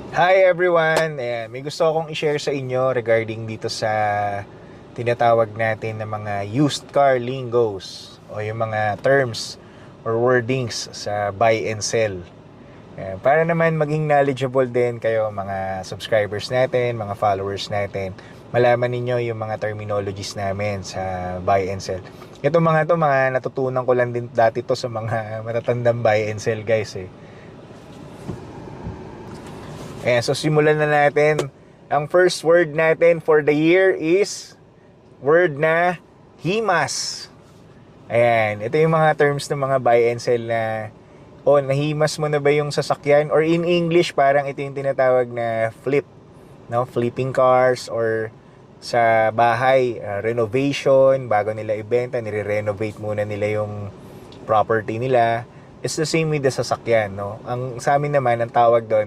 Hi everyone! Ayan, may gusto akong i-share sa inyo regarding dito sa tinatawag natin na mga used car lingos o yung mga terms or wordings sa buy and sell. Ayan, para naman maging knowledgeable din kayo mga subscribers natin, mga followers natin, malaman ninyo yung mga terminologies namin sa buy and sell. Ito mga natutunan ko lang din dati to sa mga matatandang buy and sell guys eh. Ayan, so simulan na natin. Ang first word natin for the year is word na himas. Ayan, ito yung mga terms ng mga buy and sell na nahimas mo na ba yung sasakyan? Or in English, parang ito yung tinatawag na flip. No? Flipping cars or sa bahay, renovation, bago nila ibenta, nire-renovate muna nila yung property nila. It's the same with the sasakyan. No? Ang sa amin naman, ang tawag doon,